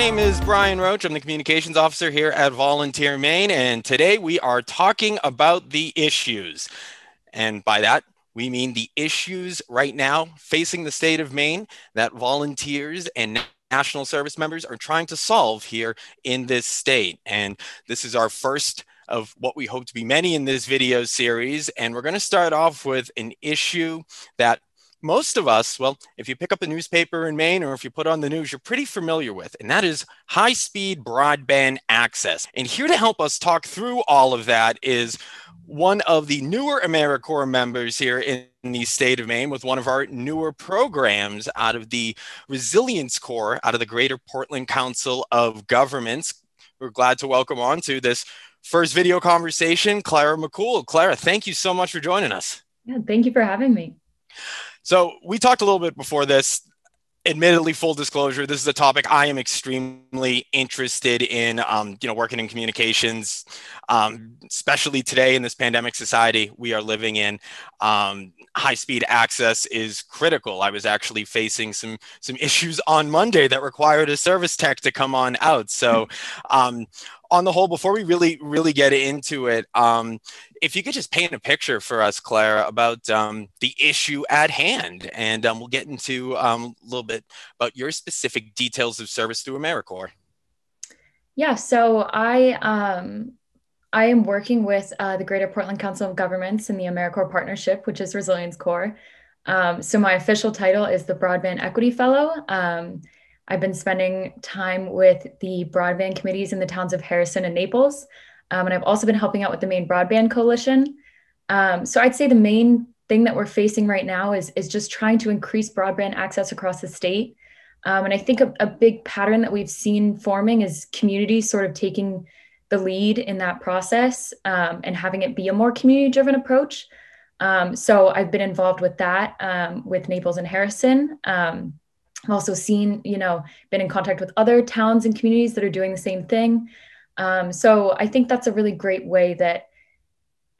name is Brian Roach. I'm the communications officer here at Volunteer Maine, and today we are talking about the issues. And by that, we mean the issues right now facing the state of Maine that volunteers and national service members are trying to solve here in this state. And this is our first of what we hope to be many in this video series. And we're going to start off with an issue that most of us, well, if you pick up a newspaper in Maine or if you put on the news, you're pretty familiar with, and that is high-speed broadband access. And here to help us talk through all of that is one of the newer AmeriCorps members here in the state of Maine with one of our newer programs out of the Resilience Corps, out of the Greater Portland Council of Governments. We're glad to welcome on to this first video conversation, Clara McCool. Clara, thank you so much for joining us. Yeah, thank you for having me. So we talked a little bit before this. Admittedly, full disclosure, this is a topic I am extremely interested in, working in communications, especially today in this pandemic society we are living in. High-speed access is critical. I was actually facing some issues on Monday that required a service tech to come on out. So on the whole, before we really get into it, if you could just paint a picture for us, Clara, about the issue at hand, and we'll get into a little bit about your specific details of service through AmeriCorps. Yeah, so I am working with the Greater Portland Council of Governments in the AmeriCorps partnership, which is Resilience Corps. So my official title is the Broadband Equity Fellow. I've been spending time with the broadband committees in the towns of Harrison and Naples. And I've also been helping out with the Maine Broadband Coalition. So I'd say the main thing that we're facing right now is just trying to increase broadband access across the state. And I think a big pattern that we've seen forming is communities sort of taking the lead in that process and having it be a more community-driven approach. So I've been involved with that with Naples and Harrison. I've also seen, been in contact with other towns and communities that are doing the same thing. So I think that's a really great way that,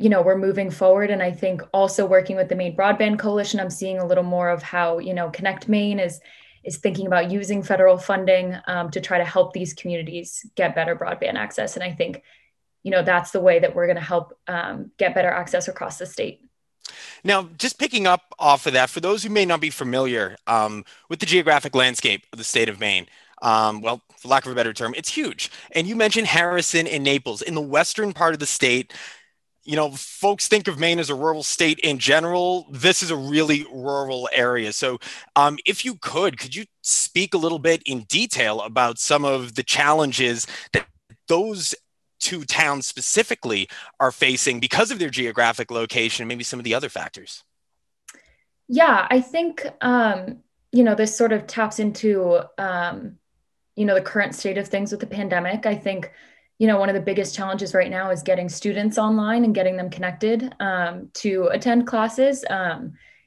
we're moving forward. And I think also working with the Maine Broadband Coalition, I'm seeing a little more of how, Connect Maine is thinking about using federal funding to try to help these communities get better broadband access. And I think, that's the way that we're going to help get better access across the state. Now, just picking up off of that, for those who may not be familiar with the geographic landscape of the state of Maine, well, for lack of a better term, it's huge. And you mentioned Harrison and Naples. In the western part of the state, folks think of Maine as a rural state in general. This is a really rural area. So if you could you speak a little bit in detail about some of the challenges that those two towns specifically are facing because of their geographic location, maybe some of the other factors? Yeah, I think, this sort of taps into, the current state of things with the pandemic. I think, one of the biggest challenges right now is getting students online and getting them connected to attend classes,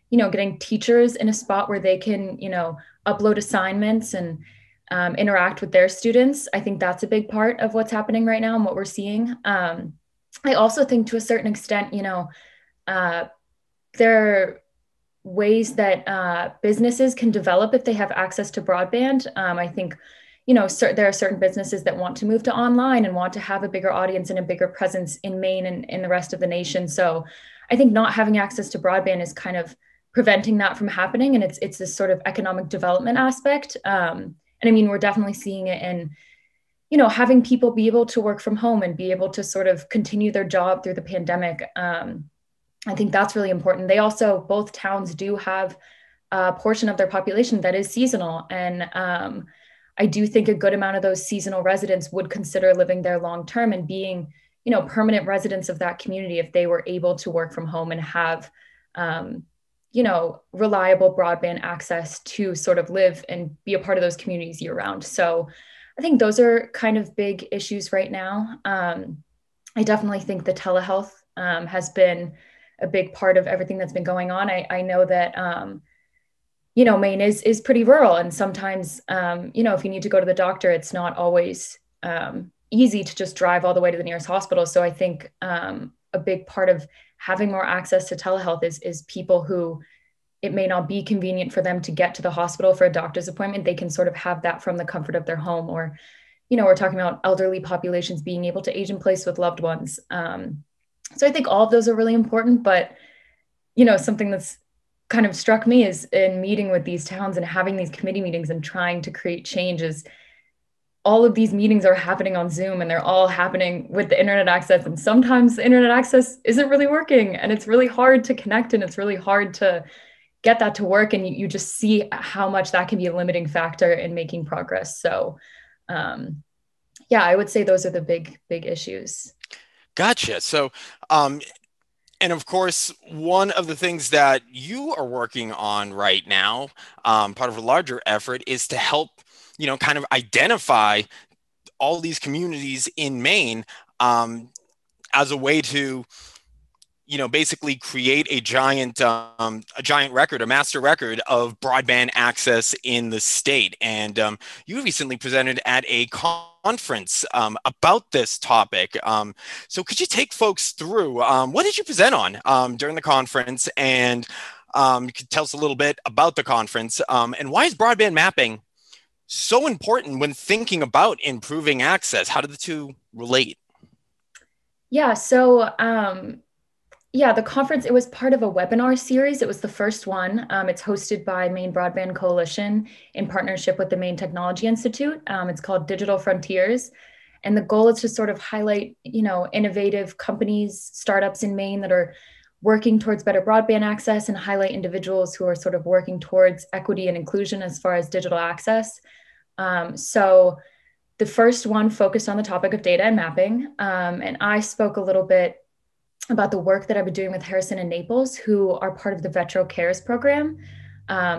getting teachers in a spot where they can, upload assignments and interact with their students. I think that's a big part of what's happening right now and what we're seeing. I also think to a certain extent, there are ways that businesses can develop if they have access to broadband. I think, there are certain businesses that want to move to online and want to have a bigger audience and a bigger presence in Maine and in the rest of the nation. So I think not having access to broadband is kind of preventing that from happening. And it's this sort of economic development aspect. And I mean, we're definitely seeing it in, having people be able to work from home and be able to sort of continue their job through the pandemic. I think that's really important. They also, both towns do have a portion of their population that is seasonal. And I do think a good amount of those seasonal residents would consider living there long-term and being, permanent residents of that community if they were able to work from home and have, reliable broadband access to sort of live and be a part of those communities year round. So I think those are kind of big issues right now. I definitely think the telehealth has been a big part of everything that's been going on. I know that, Maine is pretty rural, and sometimes, if you need to go to the doctor, it's not always easy to just drive all the way to the nearest hospital. So I think a big part of having more access to telehealth is people who, it may not be convenient for them to get to the hospital for a doctor's appointment, they can sort of have that from the comfort of their home. Or, we're talking about elderly populations being able to age in place with loved ones. So I think all of those are really important, but, something that's kind of struck me is in meeting with these towns and having these committee meetings and trying to create changes. All of these meetings are happening on Zoom and they're all happening with the internet access. And sometimes the internet access isn't really working and it's really hard to connect and it's really hard to get that to work. And you just see how much that can be a limiting factor in making progress. So, yeah, I would say those are the big issues. Gotcha. So, and of course, one of the things that you are working on right now, part of a larger effort, is to help, kind of identify all these communities in Maine as a way to, basically create a giant record, a master record of broadband access in the state. And you recently presented at a conference about this topic. So could you take folks through what did you present on during the conference? And you could tell us a little bit about the conference and why is broadband mapping so important when thinking about improving access? How do the two relate? Yeah, so yeah, the conference, it was part of a webinar series. It was the first one. It's hosted by Maine Broadband Coalition in partnership with the Maine Technology Institute. It's called Digital Frontiers. And the goal is to sort of highlight, innovative companies, startups in Maine that are working towards better broadband access and highlight individuals who are sort of working towards equity and inclusion as far as digital access. So the first one focused on the topic of data and mapping. And I spoke a little bit about the work that I've been doing with Harrison and Naples, who are part of the Vetro Cares program.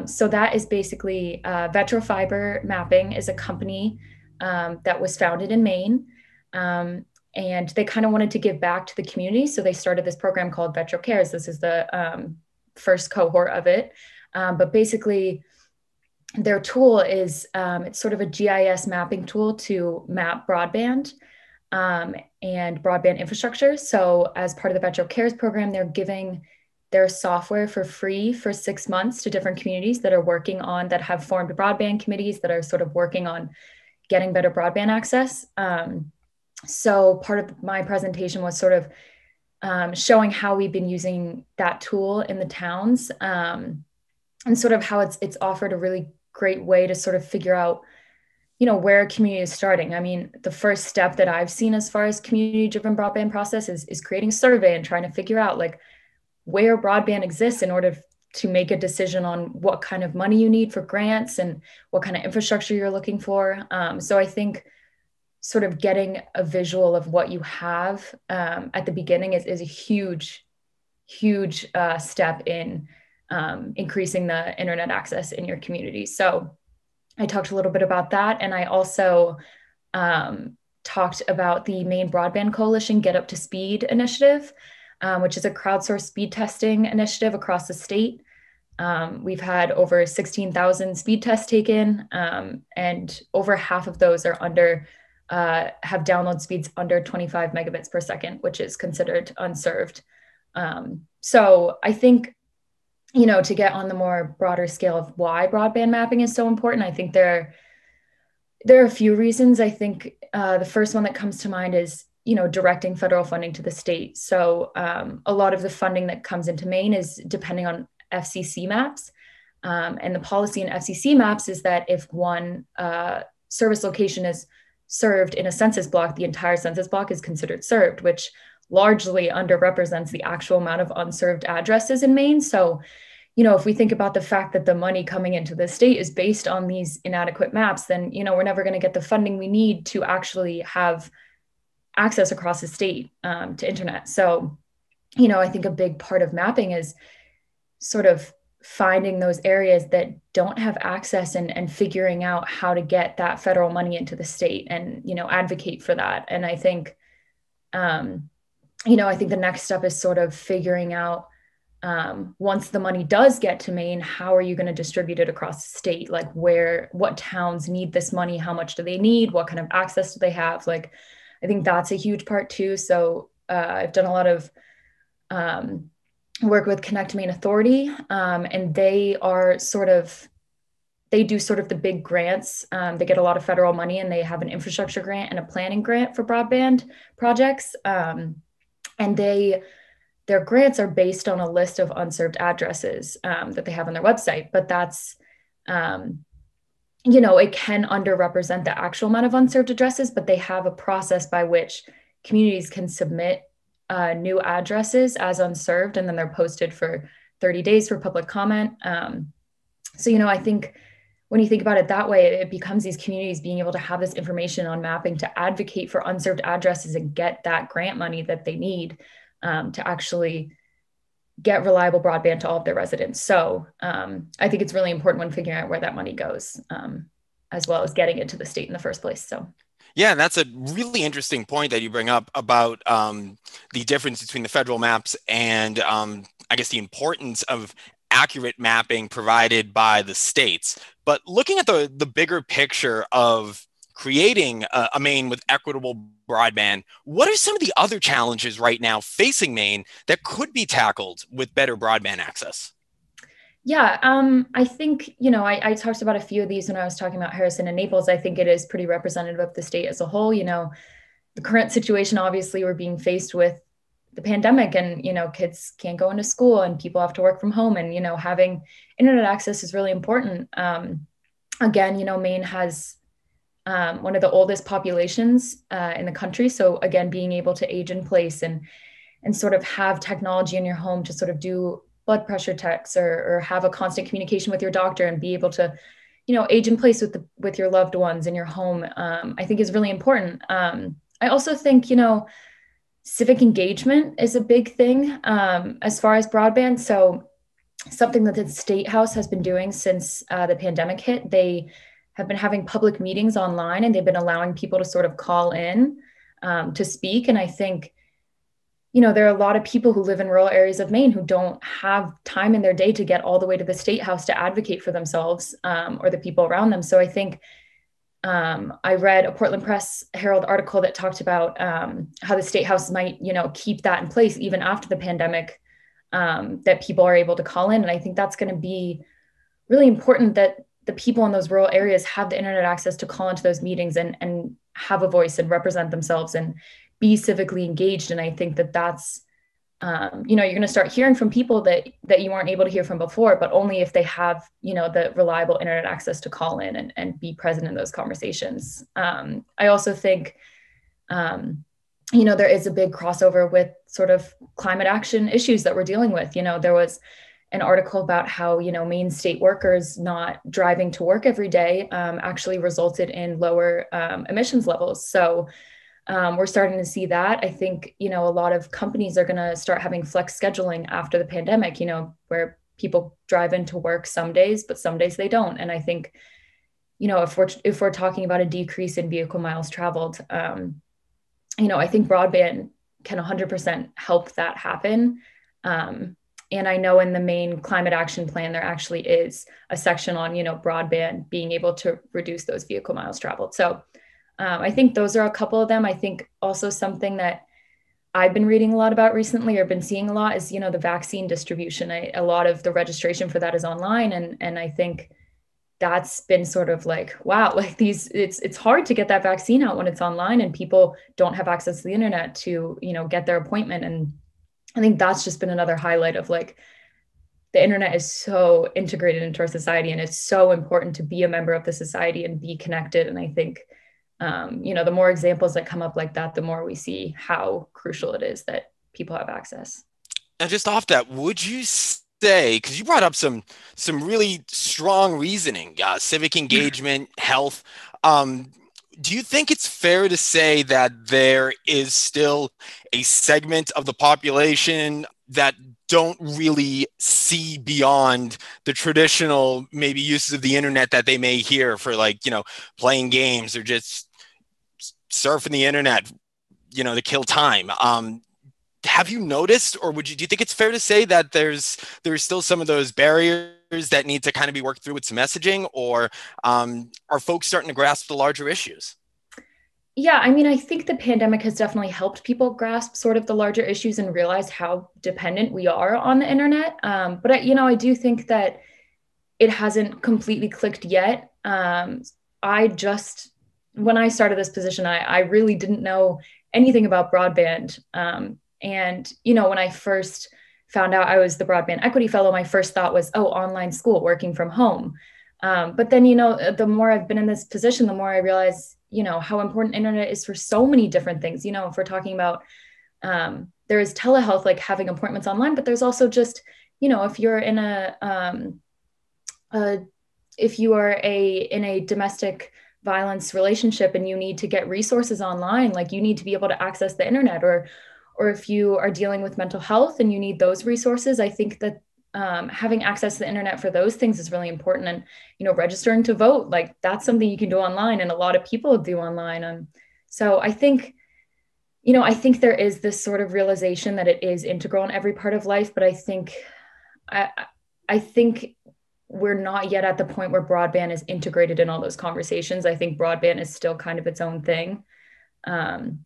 So that is basically Vetro Fiber Mapping is a company that was founded in Maine. And they kind of wanted to give back to the community. So they started this program called Vetro Cares. This is the first cohort of it. But basically, their tool is it's sort of a GIS mapping tool to map broadband and broadband infrastructure. So as part of the Vetro Cares program, they're giving their software for free for 6 months to different communities that are working on, that have formed broadband committees that are sort of working on getting better broadband access. So part of my presentation was sort of showing how we've been using that tool in the towns and sort of how it's offered a really great way to sort of figure out where a community is starting. I mean, the first step that I've seen as far as community-driven broadband process is creating a survey and trying to figure out like where broadband exists in order to make a decision on what kind of money you need for grants and what kind of infrastructure you're looking for. So I think sort of getting a visual of what you have at the beginning is a huge step in increasing the internet access in your community. So I talked a little bit about that. And I also talked about the Maine Broadband Coalition Get Up to Speed initiative, which is a crowdsourced speed testing initiative across the state. We've had over 16,000 speed tests taken, and over half of those are have download speeds under 25 megabits per second, which is considered unserved. So I think, to get on the more broader scale of why broadband mapping is so important, I think there are a few reasons. I think the first one that comes to mind is, directing federal funding to the state. So a lot of the funding that comes into Maine is depending on FCC maps. And the policy in FCC maps is that if one service location is served in a census block, the entire census block is considered served, which largely underrepresents the actual amount of unserved addresses in Maine. So, if we think about the fact that the money coming into the state is based on these inadequate maps, then, we're never going to get the funding we need to actually have access across the state to internet. So, I think a big part of mapping is sort of finding those areas that don't have access and figuring out how to get that federal money into the state and, advocate for that. And I think, I think the next step is sort of figuring out once the money does get to Maine, how are you going to distribute it across the state? Like what towns need this money? How much do they need? What kind of access do they have? Like, I think that's a huge part too. So I've done a lot of work with Connect Maine Authority, and they do sort of the big grants. They get a lot of federal money, and they have an infrastructure grant and a planning grant for broadband projects. And their grants are based on a list of unserved addresses that they have on their website. But that's, it can underrepresent the actual amount of unserved addresses, but they have a process by which communities can submit new addresses as unserved, and then they're posted for 30 days for public comment. So, I think when you think about it that way, it becomes these communities being able to have this information on mapping to advocate for unserved addresses and get that grant money that they need to actually get reliable broadband to all of their residents. So I think it's really important when figuring out where that money goes, as well as getting it to the state in the first place. So. Yeah, and that's a really interesting point that you bring up about the difference between the federal maps and I guess the importance of accurate mapping provided by the states. But looking at the bigger picture of creating a Maine with equitable broadband, what are some of the other challenges right now facing Maine that could be tackled with better broadband access? Yeah, I think, I talked about a few of these when I was talking about Harrison and Naples. I think it is pretty representative of the state as a whole. The current situation, obviously, we're being faced with the pandemic, and, kids can't go into school and people have to work from home, and, having internet access is really important. Again, Maine has one of the oldest populations in the country. So again, being able to age in place and sort of have technology in your home to sort of do blood pressure checks or have a constant communication with your doctor and be able to, age in place with your loved ones in your home, I think is really important. I also think, civic engagement is a big thing as far as broadband. So something that the State House has been doing since the pandemic hit, they have been having public meetings online, and they've been allowing people to sort of call in to speak. And I think, there are a lot of people who live in rural areas of Maine who don't have time in their day to get all the way to the State House to advocate for themselves or the people around them. So I think I read a Portland Press Herald article that talked about how the State House might, keep that in place even after the pandemic, that people are able to call in. And I think that's going to be really important, that the people in those rural areas have the internet access to call into those meetings and have a voice and represent themselves and be civically engaged. And I think that that's, you're going to start hearing from people that you weren't able to hear from before, but only if they have, the reliable internet access to call in and be present in those conversations. I also think, there is a big crossover with sort of climate action issues that we're dealing with. There was an article about how, Maine state workers not driving to work every day actually resulted in lower emissions levels. So we're starting to see that. I think, a lot of companies are going to start having flex scheduling after the pandemic, where people drive into work some days, but some days they don't. And I think, if we're talking about a decrease in vehicle miles traveled, I think broadband can 100% help that happen. And I know in the Maine Climate Action Plan, there actually is a section on, broadband being able to reduce those vehicle miles traveled. So I think those are a couple of them. I think also something that I've been reading a lot about recently or been seeing a lot is, the vaccine distribution. A lot of the registration for that is online. And I think that's been sort of like, wow, like it's hard to get that vaccine out when it's online and people don't have access to the internet to, get their appointment. And I think that's just been another highlight of like, the internet is so integrated into our society, and it's so important to be a member of the society and be connected. And I think, the more examples that come up like that, the more we see how crucial it is that people have access. And just off that, would you say, because you brought up some really strong reasoning, civic engagement, health, do you think it's fair to say that there is still a segment of the population that don't really see beyond the traditional maybe uses of the internet that they may hear for, like, playing games or just surfing the internet, to kill time? Have you noticed, or do you think it's fair to say that there's still some of those barriers that need to kind of be worked through with some messaging, or are folks starting to grasp the larger issues? Yeah, I mean, I think the pandemic has definitely helped people grasp sort of the larger issues and realize how dependent we are on the internet. But I do think that it hasn't completely clicked yet. I just, when I started this position, I really didn't know anything about broadband. And, when I first found out I was the Broadband Equity Fellow, my first thought was, oh, online school, working from home. But then, the more I've been in this position, the more I realize, how important internet is for so many different things. If we're talking about, there is telehealth, like having appointments online, but there's also just, if you're in uh, if you are in a domestic violence relationship and you need to get resources online, like you need to be able to access the internet, or if you are dealing with mental health and you need those resources, I think that having access to the internet for those things is really important. And registering to vote, like that's something you can do online, and a lot of people do online. So I think there is this sort of realization that it is integral in every part of life, but I I think we're not yet at the point where broadband is integrated in all those conversations. I think broadband is still kind of its own thing. Um,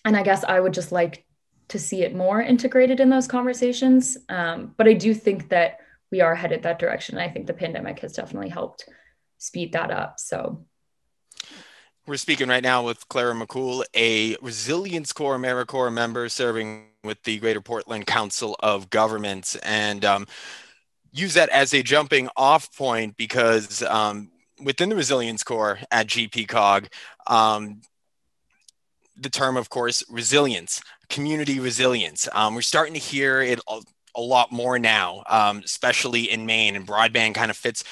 and I guess I would just like to see it more integrated in those conversations. But I do think that we are headed that direction. I think the pandemic has definitely helped speed that up. So, We're speaking right now with Clara McCool, a Resilience Corps AmeriCorps member serving with the Greater Portland Council of Governments, and use that as a jumping off point because within the Resilience Corps at GPCOG, the term, of course, resilience, community resilience. We're starting to hear it a lot more now, especially in Maine, and broadband kind of fits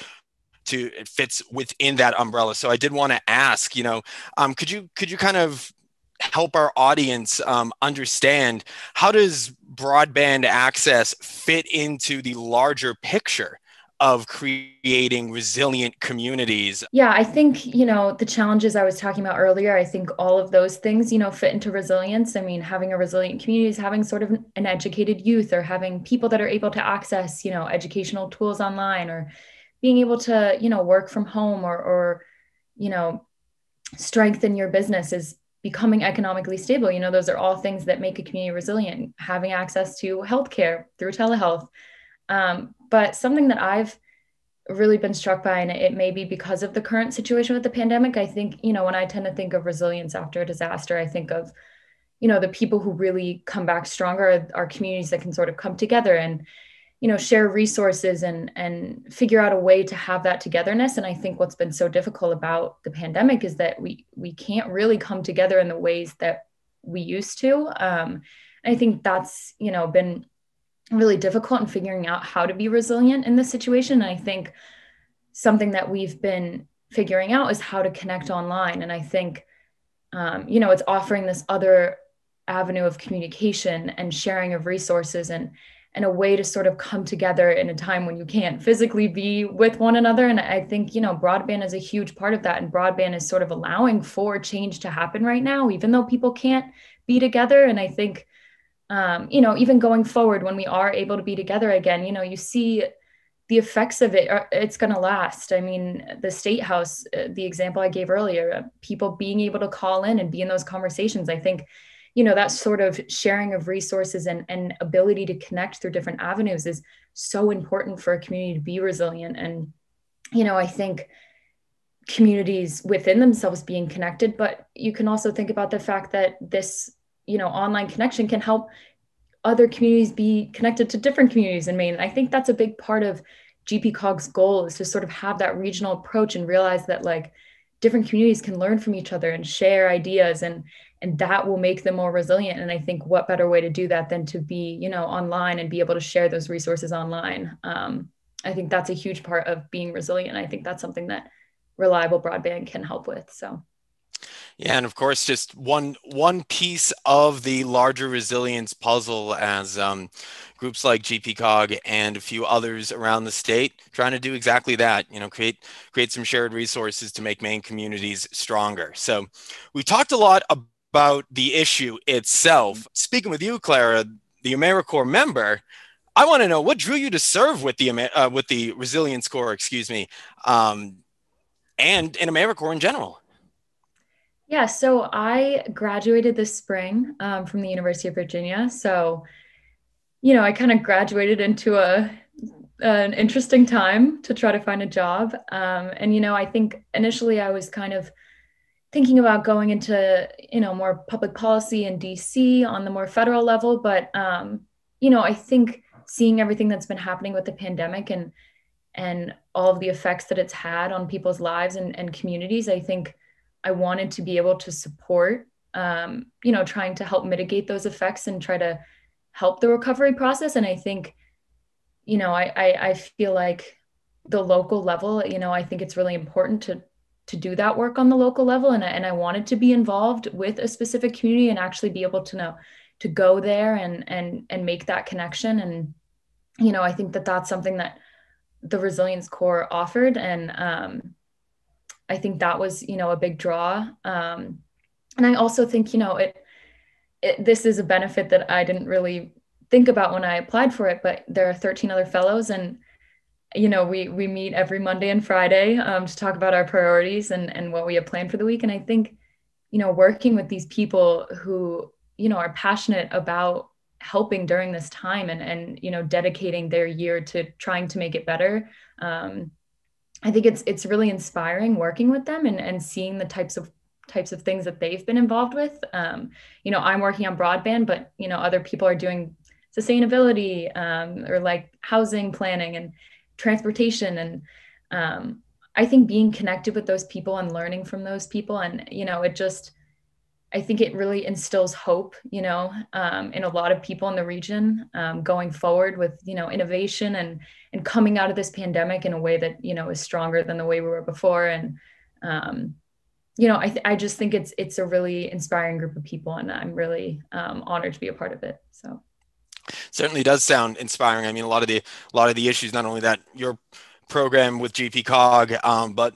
within that umbrella. So I did want to ask, could you kind of help our audience understand, how does broadband access fit into the larger picture of creating resilient communities? yeah, I think, the challenges I was talking about earlier, I think all of those things, fit into resilience. I mean, having a resilient community is having sort of an educated youth, or having people that are able to access, educational tools online, or being able to, work from home, or you know, strengthen your business is becoming economically stable. Those are all things that make a community resilient. Having access to healthcare through telehealth. But something that I've really been struck by, and it may be because of the current situation with the pandemic, I think, when I tend to think of resilience after a disaster, I think of, the people who really come back stronger are communities that can sort of come together and, share resources and figure out a way to have that togetherness. And I think what's been so difficult about the pandemic is that we can't really come together in the ways that we used to. I think that's, been really difficult in figuring out how to be resilient in this situation. And I think something that we've been figuring out is how to connect online. And I think, it's offering this other avenue of communication and sharing of resources, and a way to sort of come together in a time when you can't physically be with one another. And I think, broadband is a huge part of that. And broadband is sort of allowing for change to happen right now, even though people can't be together. And I think, even going forward, when we are able to be together again, you see the effects of it. It's going to last. I mean, the state house, the example I gave earlier, people being able to call in and be in those conversations, I think, that sort of sharing of resources and ability to connect through different avenues is so important for a community to be resilient. And, I think communities within themselves being connected, but you can also think about the fact that this, online connection can help other communities be connected to different communities in Maine. And I think that's a big part of GPCOG's goal, is to sort of have that regional approach and realize that, like, different communities can learn from each other and share ideas, and that will make them more resilient. And I think what better way to do that than to be, online and be able to share those resources online. I think that's a huge part of being resilient. I think that's something that reliable broadband can help with. So. Yeah, and of course, just one piece of the larger resilience puzzle, as groups like GPCOG and a few others around the state trying to do exactly that. Create some shared resources to make Maine communities stronger. So we talked a lot about the issue itself. Speaking with you, Clara, the AmeriCorps member, I want to know, what drew you to serve with the Resilience Corps, excuse me, and in AmeriCorps in general. Yeah, so I graduated this spring from the University of Virginia. So, I kind of graduated into an interesting time to try to find a job. And, I think initially I was kind of thinking about going into, more public policy in DC on the more federal level. But, I think seeing everything that's been happening with the pandemic and all of the effects that it's had on people's lives and communities, I think I wanted to be able to support, trying to help mitigate those effects and try to help the recovery process. And I think, I feel like the local level, I think it's really important to do that work on the local level. And I wanted to be involved with a specific community and actually be able to know to go there and make that connection. And, I think that that's something that the Resilience Corps offered. And I think that was, a big draw. And I also think, this is a benefit that I didn't really think about when I applied for it, but there are 13 other fellows, and we meet every Monday and Friday to talk about our priorities and what we have planned for the week. And I think, working with these people who, are passionate about helping during this time and dedicating their year to trying to make it better. I think it's really inspiring working with them and seeing the types of things that they've been involved with. I'm working on broadband, but other people are doing sustainability or like housing planning and transportation. And I think being connected with those people and learning from those people, and I think it really instills hope, in a lot of people in the region going forward with, innovation and coming out of this pandemic in a way that, is stronger than the way we were before. And, I just think it's a really inspiring group of people, and I'm really honored to be a part of it. So Certainly does sound inspiring. I mean, a lot of the issues, not only that your program with GPCOG, but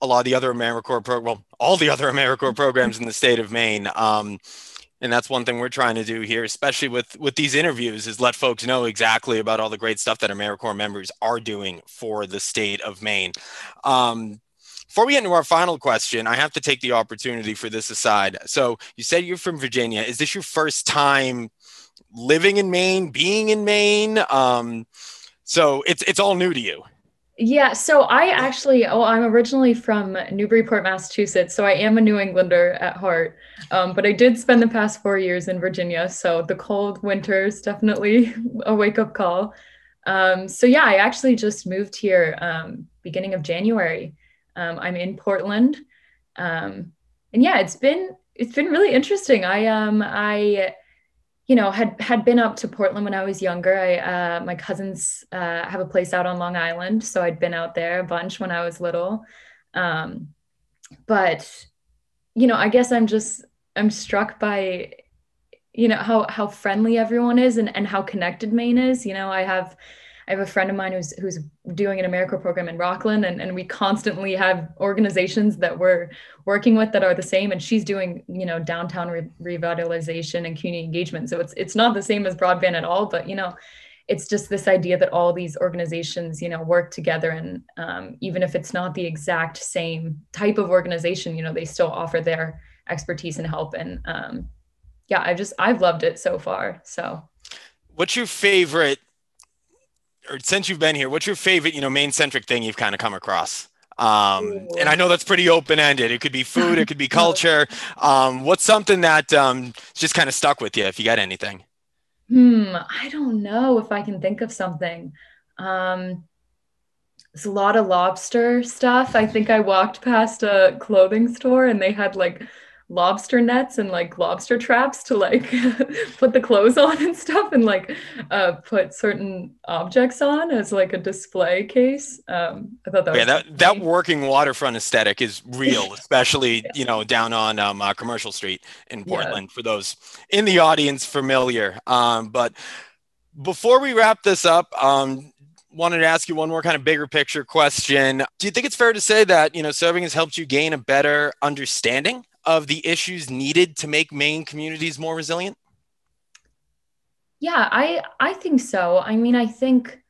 a lot of the other all the other AmeriCorps programs in the state of Maine. And that's one thing we're trying to do here, especially with these interviews, is let folks know exactly about all the great stuff that AmeriCorps members are doing for the state of Maine. Before we get into our final question, I have to take the opportunity for this aside. So you said you're from Virginia. Is this your first time living in Maine, being in Maine? So it's all new to you. yeah, so I'm originally from Newburyport, Massachusetts, so I am a New Englander at heart. But I did spend the past 4 years in Virginia, so the cold winters definitely a wake-up call. So yeah, I actually just moved here beginning of January. I'm in Portland, and yeah, it's been really interesting. I had been up to Portland when I was younger. My cousins have a place out on Long Island, so I'd been out there a bunch when I was little. Um, but I guess I'm struck by how friendly everyone is and how connected Maine is. I have a friend of mine who's doing an AmeriCorps program in Rockland, and we constantly have organizations that we're working with that are the same. And she's doing, downtown revitalization and community engagement. So it's not the same as broadband at all, but it's just this idea that all these organizations, work together, and even if it's not the exact same type of organization, they still offer their expertise and help. And yeah, I've loved it so far. So. What's your favorite, or since you've been here, what's your favorite, Maine centric thing you've kind of come across? And I Ooh. know that's pretty open ended. It could be food, it could be culture. What's something that just kind of stuck with you, if you got anything? I don't know if I can think of something. Um, There's a lot of lobster stuff. I think I walked past a clothing store and they had like lobster nets and like lobster traps to like put the clothes on and stuff, and like put certain objects on as like a display case. I thought that Yeah, was kind of that funny. working waterfront aesthetic is real, especially down on Commercial Street in Yeah. Portland. For those in the audience familiar, but before we wrap this up, wanted to ask you one more kind of bigger picture question. Do you think it's fair to say that, serving has helped you gain a better understanding of the issues needed to make Maine communities more resilient? Yeah, I think so. I mean, I think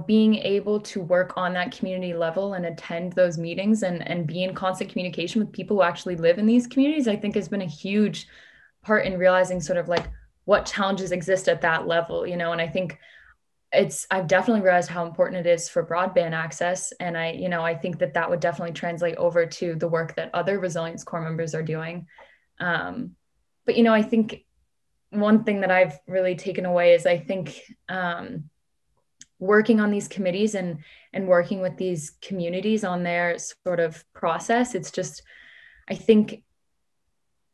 being able to work on that community level and attend those meetings and be in constant communication with people who actually live in these communities, I think has been a huge part in realizing sort of like what challenges exist at that level, and I think I've definitely realized how important it is for broadband access. And I think that would definitely translate over to the work that other Resilience Corps members are doing. But, I think one thing that I've really taken away is I think working on these committees and working with these communities on their sort of process, it's just, I think,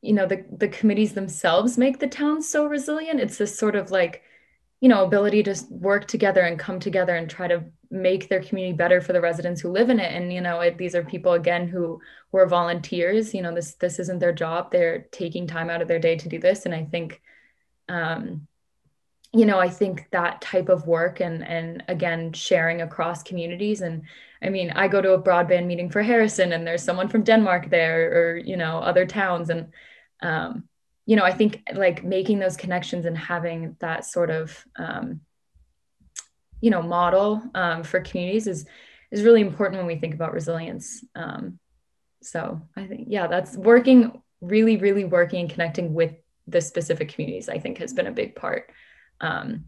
the committees themselves make the towns so resilient. It's this sort of like, ability to work together and come together and try to make their community better for the residents who live in it. And, these are people, again, who are volunteers. This isn't their job. They're taking time out of their day to do this. And I think, I think that type of work and again, sharing across communities. And I mean, I go to a broadband meeting for Harrison and there's someone from Denmark there, or, other towns. And, I think like making those connections and having that sort of, model for communities is really important when we think about resilience. So I think, yeah, that's really, really working and connecting with the specific communities, I think has been a big part in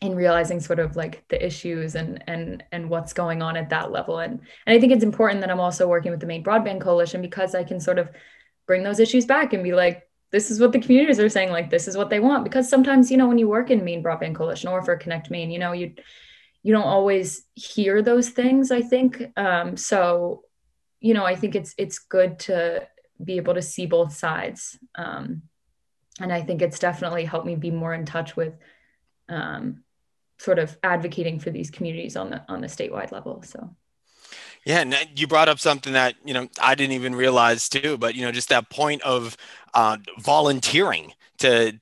realizing sort of like the issues and what's going on at that level. And I think it's important that I'm also working with the Maine Broadband Coalition, because I can sort of bring those issues back and be like, this is what the communities are saying, like, this is what they want. Because sometimes, when you work in Maine Broadband Coalition or for Connect Maine, you don't always hear those things, I think. So, I think it's good to be able to see both sides. And I think it's definitely helped me be more in touch with sort of advocating for these communities on the statewide level. So. Yeah, and you brought up something that, I didn't even realize too, but, just that point of volunteering to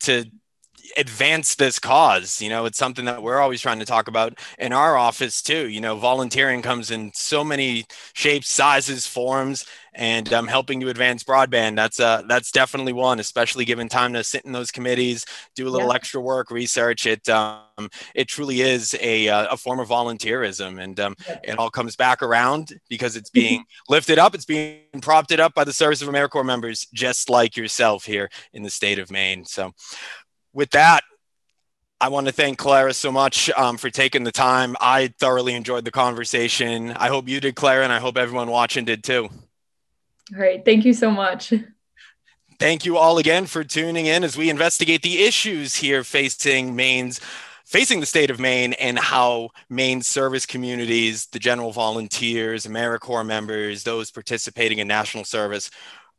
advance this cause. It's something that we're always trying to talk about in our office too. Volunteering comes in so many shapes, sizes, forms, and helping to advance broadband. That's definitely one, especially given time to sit in those committees, do a little extra work, research it. It truly is a form of volunteerism, and it all comes back around because it's being lifted up. It's being propped up by the Service of AmeriCorps members, just like yourself here in the state of Maine. So with that, I want to thank Clara so much for taking the time. I thoroughly enjoyed the conversation. I hope you did, Clara, and I hope everyone watching did too. All right. Thank you so much. Thank you all again for tuning in as we investigate the issues here facing the state of Maine, and how Maine service communities, the general volunteers, AmeriCorps members, those participating in national service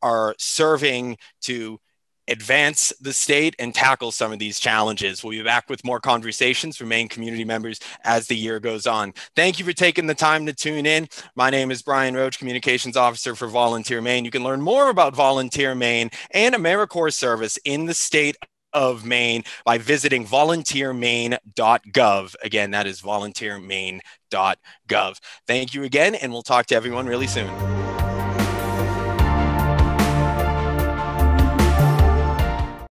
are serving to advance the state and tackle some of these challenges. We'll be back with more conversations for Maine community members as the year goes on. Thank you for taking the time to tune in. My name is Brian Roach, Communications Officer for Volunteer Maine. You can learn more about Volunteer Maine and AmeriCorps service in the state of Maine by visiting volunteermaine.gov. Again, that is volunteermaine.gov. Thank you again, and we'll talk to everyone really soon.